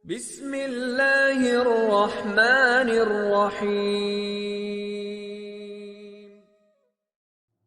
بسم اللہ الرحمن الرحیم۔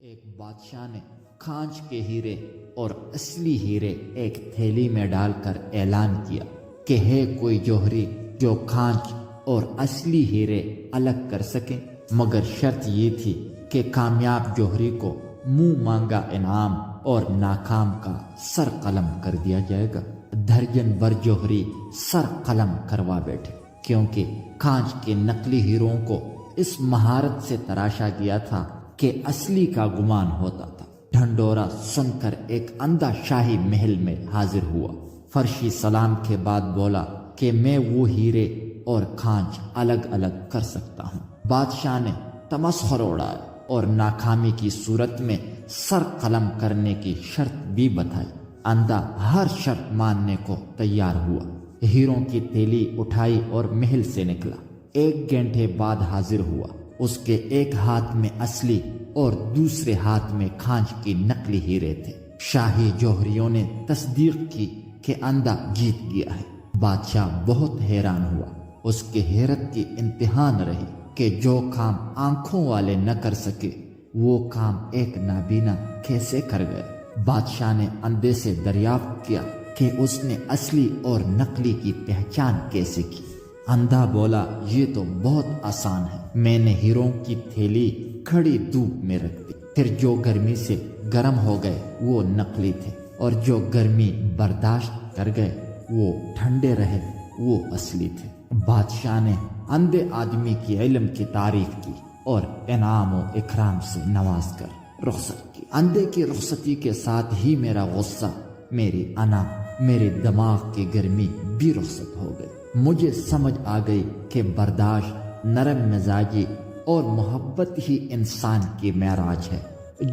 ایک بادشاہ نے کھانچ کے ہیرے اور اصلی ہیرے ایک تھیلی میں ڈال کر اعلان کیا کہ ہے کوئی جوہری جو کھانچ اور اصلی ہیرے الگ کر سکے، مگر شرط یہ تھی کہ کامیاب جوہری کو منہ مانگا انعام اور ناکام کا سر قلم کر دیا جائے گا۔ درجن بر جوہری سر قلم کروا بیٹھے، کیونکہ کھانچ کے نقلی ہیروں کو اس مہارت سے تراشا گیا تھا کہ اصلی کا گمان ہوتا تھا۔ ڈھنڈورا سن کر ایک اندھا شاہی محل میں حاضر ہوا۔ فرشی سلام کے بعد بولا کہ میں وہ ہیرے اور کھانچ الگ الگ کر سکتا ہوں۔ بادشاہ نے تمسخر اڑایا اور ناکامی کی صورت میں سر قلم کرنے کی شرط بھی بتائی۔ اندھا ہر شرط ماننے کو تیار ہوا، ہیروں کی تھیلی اٹھائی اور محل سے نکلا۔ ایک گھنٹے بعد حاضر ہوا۔ اس کے ایک ہاتھ میں اصلی اور دوسرے ہاتھ میں کھانچ کی نقلی ہیرے تھے۔ شاہی جوہریوں نے تصدیق کی کہ اندھا جیت گیا ہے۔ بادشاہ بہت حیران ہوا۔ اس کے حیرت کی انتہا نہ رہی کہ جو کام آنکھوں والے نہ کر سکے وہ کام ایک نابینا کیسے کر گئے۔ بادشاہ نے اندھے سے دریافت کیا کہ اس نے اصلی اور نقلی کی پہچان کیسے کی۔ اندھا بولا، یہ تو بہت آسان ہے، میں نے ہیروں کی تھیلی کھڑی دھوپ میں رکھ دی، پھر جو گرمی سے گرم ہو گئے وہ نقلی تھے اور جو گرمی برداشت کر گئے وہ ٹھنڈے رہے وہ اصلی تھے۔ بادشاہ نے اندھے آدمی کی علم کی تعریف کی اور انعام و اکرام سے نواز کر رخصت کی۔ اندھے کی رخصتی کے ساتھ ہی میرا غصہ، میری انا، میرے دماغ کی گرمی بھی رخصت ہو گئی۔ مجھے سمجھ آ گئی کہ برداشت، نرم مزاجی اور محبت ہی انسان کی معراج ہے۔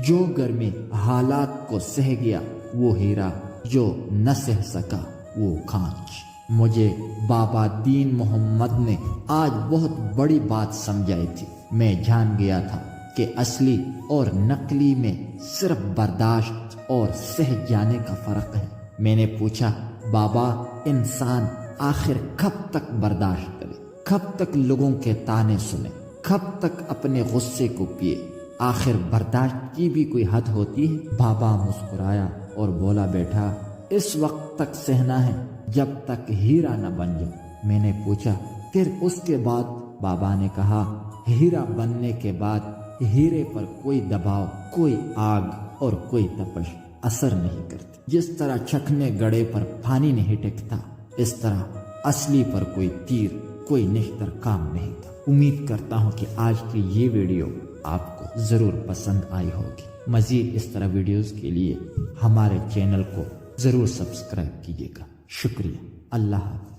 جو گرمی حالات کو سہ گیا وہ ہیرا، جو نہ سہ سکا وہ کھانچ۔ مجھے بابا دین محمد نے آج بہت بڑی بات سمجھائی تھی۔ میں جان گیا تھا کہ اصلی اور نقلی میں صرف برداشت اور سہ جانے کا فرق ہے۔ میں نے پوچھا، بابا انسان آخر کب تک برداشت کرے، کب تک لوگوں کے تانے سنے، کب تک اپنے غصے کو پیے؟ آخر برداشت کی بھی کوئی حد ہوتی ہے؟ بابا مسکرایا اور بولا، بیٹا اس وقت تک سہنا ہے جب تک ہیرا نہ بن جاؤ۔ میں نے پوچھا، پھر اس کے بعد؟ بابا نے کہا، ہیرا بننے کے بعد ہیرے پر کوئی دباؤ، کوئی آگ اور کوئی تپش اثر نہیں کرتی۔ جس طرح چکھنے گڑے پر پانی نہیں ٹکتا، اس طرح اصلی پر کوئی تیر، کوئی نشتر کام نہیں تھا۔ امید کرتا ہوں کہ آج کی یہ ویڈیو آپ کو ضرور پسند آئی ہوگی۔ مزید اس طرح ویڈیوز کے لیے ہمارے چینل کو ضرور سبسکرائب کیجیے گا۔ شکریہ۔ اللہ حافظ۔